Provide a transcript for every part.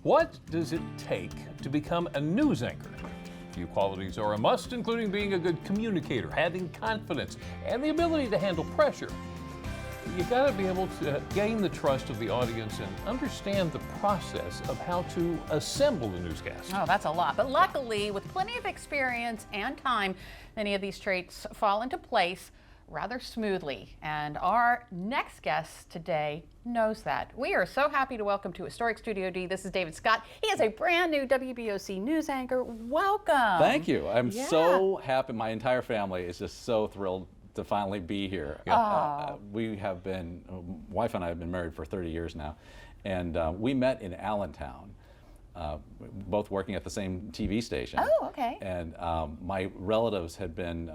What does it take to become a news anchor? Few qualities are a must, including being a good communicator, having confidence, and the ability to handle pressure. You gotta be able to gain the trust of the audience and understand the process of how to assemble the newscast. Oh, that's a lot. But luckily, with plenty of experience and time, many of these traits fall into place rather smoothly. And our next guest today knows that. We are so happy to welcome to Historic Studio D. This is David Scott. He is a brand new WBOC news anchor. Welcome. Thank you. I'm so happy. My entire family is just so thrilled to finally be here. We have been, wife and I have been married for 30 years now, and we met in Allentown, both working at the same TV station. Oh, okay. And my relatives had been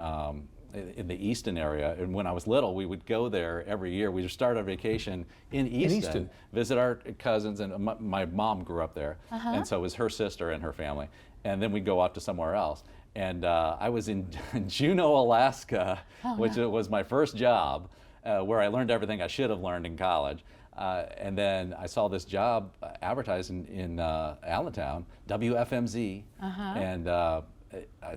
in the Easton area, and when I was little, we would go there every year. We would start our vacation in Easton, visit our cousins, and my mom grew up there, and so it was her sister and her family, and then we'd go out to somewhere else. And I was in Juneau, Alaska, which was my first job, where I learned everything I should have learned in college. And then I saw this job advertised in Allentown, WFMZ, and I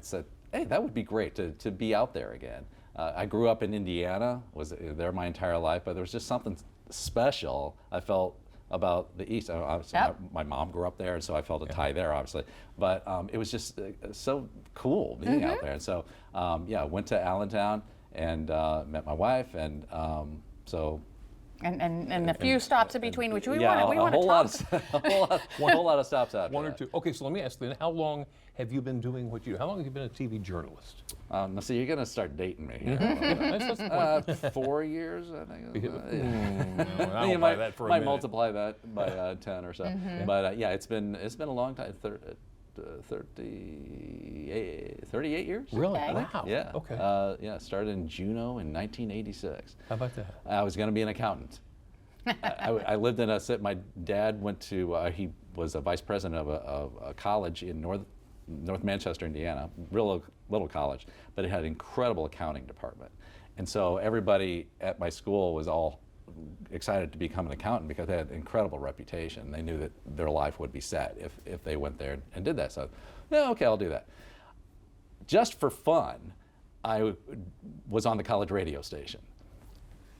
said, hey, that would be great to be out there again. I grew up in Indiana, was there my entire life, but there was just something special I felt about the East. Obviously, my mom grew up there, and so I felt a tie there, obviously. But it was just so cool being out there. And so, yeah, went to Allentown and met my wife, and so. And a few stops in between, which we want to talk. A whole lot of stops out. One or two. Okay, so let me ask then, how long have you been doing what you do? How long have you been a TV journalist? Now, see, you're going to start dating me. That's the point. 4 years, I think. I don't buy that for a minute. Might multiply that by 10 or so. But yeah, it's been a long time. 38 years. Really? Okay. Wow. Yeah. Okay. Yeah, started in Juneau in 1986. How about that? I was going to be an accountant. I lived in my dad went to, he was a vice president of a college in North Manchester, Indiana, real little college, but it had an incredible accounting department. And so everybody at my school was all excited to become an accountant because they had an incredible reputation. They knew that their life would be set if they went there and did that. So, yeah, okay, I'll do that. Just for fun, I was on the college radio station.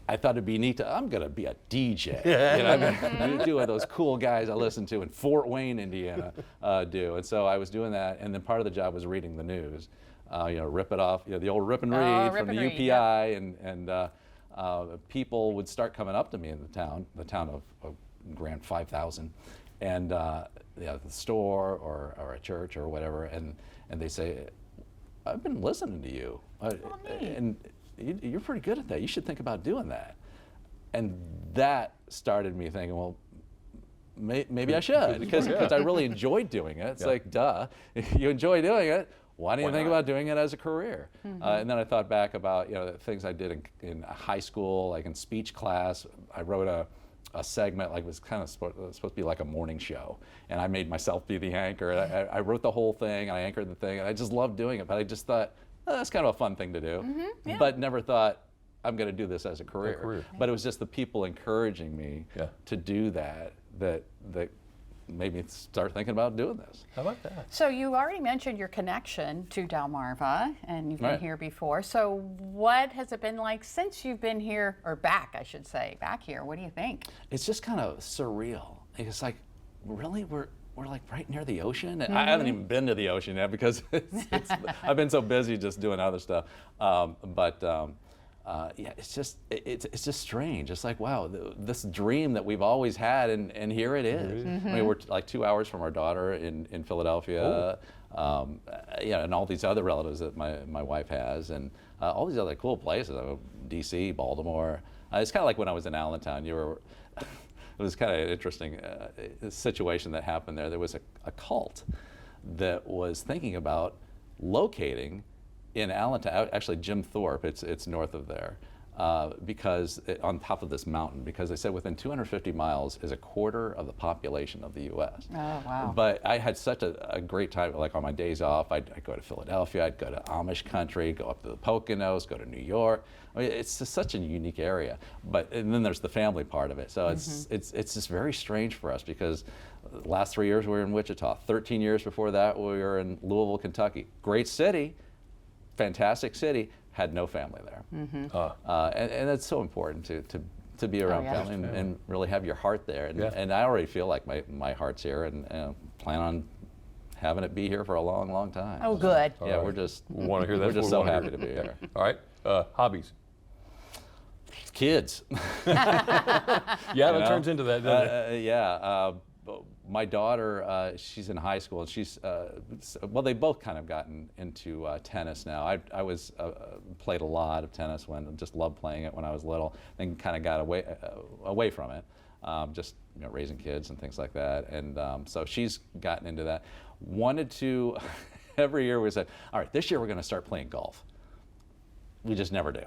I thought it'd be neat I'm gonna be a DJ. I'm gonna do what those cool guys I listen to in Fort Wayne, Indiana do. And so I was doing that, and then part of the job was reading the news. Rip it off, the old rip and read from the UPI, and people would start coming up to me in the town of Grand 5,000, and the store or a church or whatever, and they say, I've been listening to you, and you're pretty good at that. You should think about doing that. And that started me thinking, well, maybe I should, because I really enjoyed doing it. It's like, duh, if you enjoy doing it, why don't you think about doing it as a career? And then I thought back about the things I did in high school, like in speech class. I wrote a segment, like it was kind of supposed to be like a morning show, and I made myself be the anchor. And I wrote the whole thing, and I anchored the thing, and I just loved doing it. But I just thought, that's kind of a fun thing to do, but never thought I'm going to do this as a career. But it was just the people encouraging me to do that made me start thinking about doing this. How about that? So you already mentioned your connection to Delmarva, and you've been here before. So what has it been like since you've been here, or back, I should say, back here? What do you think? It's just kind of surreal. It's like, really, we're like right near the ocean. And I haven't even been to the ocean yet because I've been so busy just doing other stuff. Yeah, it's just strange. It's like, wow, this dream that we've always had, and here it is. I mean, we're like 2 hours from our daughter in Philadelphia, and all these other relatives that my wife has, and all these other cool places, D.C., Baltimore. It's kind of like when I was in Allentown. It was kind of an interesting situation that happened there. There was a cult that was thinking about locating in Allentown, actually Jim Thorpe, it's north of there, because on top of this mountain, because they said within 250 miles is a quarter of the population of the U.S. Oh, wow. But I had such a great time. Like on my days off, I'd go to Philadelphia, I'd go to Amish country, go up to the Poconos, go to New York. I mean, it's just such a unique area. And then there's the family part of it. So it's just very strange for us, because the last 3 years we were in Wichita. 13 years before that we were in Louisville, Kentucky. Great city, fantastic city. Had no family there. And it's so important to be around family and really have your heart there. And I already feel like my heart's here, and plan on having it be here for a long, long time. Oh, good. Yeah, we're just Want to hear that? we're just so happy to be here. All right, hobbies. Kids. Yeah, that turns into that, doesn't it? My daughter, she's in high school, and she's well, they both kind of gotten into tennis now. I was played a lot of tennis when just loved playing it when I was little, then kind of got away from it, just raising kids and things like that. And so she's gotten into that. Wanted to every year we said, all right, this year we're going to start playing golf. We just never do.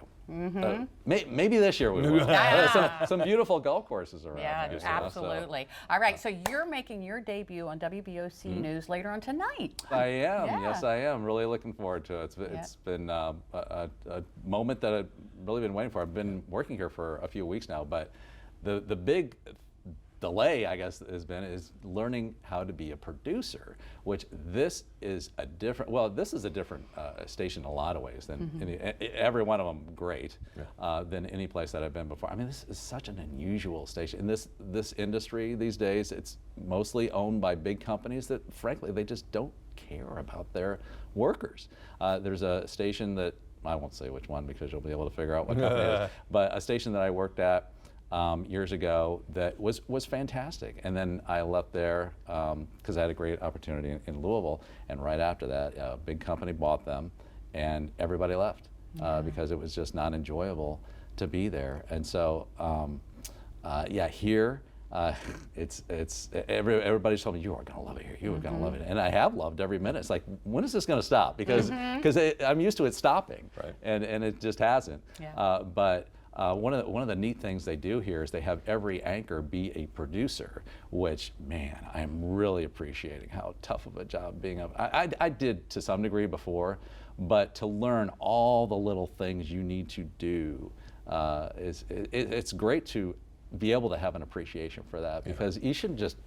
Maybe this year we will. Some beautiful golf courses around. Yeah, here, absolutely. All right, so you're making your debut on WBOC News later on tonight. I am. Yeah. Yes, I am. Really looking forward to it. It's been a moment that I've really been waiting for. I've been working here for a few weeks now, but the big delay, I guess, is learning how to be a producer, which this is a different station in a lot of ways than every one of them great, than any place that I've been before. I mean, this is such an unusual station. In this industry these days, it's mostly owned by big companies that, frankly, they just don't care about their workers. There's a station that, I won't say which one because you'll be able to figure out what company it is, but a station that I worked at years ago that was fantastic, and then I left there because I had a great opportunity in Louisville, and right after that a big company bought them and everybody left because it was just not enjoyable to be there. And so here everybody's told me, you are going to love it here, you are going to love it, and I have loved every minute. It's like, when is this going to stop? Because I'm used to it stopping, and it just hasn't. But one of the neat things they do here is they have every anchor be a producer, which, man, I'm really appreciating how tough of a job being up. I did to some degree before, but to learn all the little things you need to do, it's great to be able to have an appreciation for that, because you shouldn't just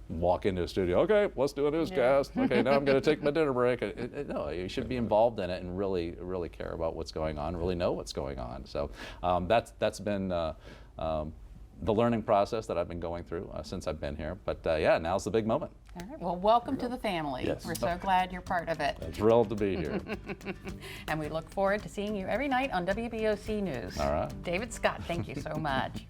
walk into a studio, okay, let's do a newscast, okay, now I'm going to take my dinner break. No, you should be involved in it and really care about what's going on, really know what's going on. So that's been the learning process that I've been going through since I've been here. But now's the big moment. All right, well, welcome to the family. Yes. We're so glad you're part of it. I'm thrilled to be here. And we look forward to seeing you every night on WBOC News. All right. David Scott, thank you so much.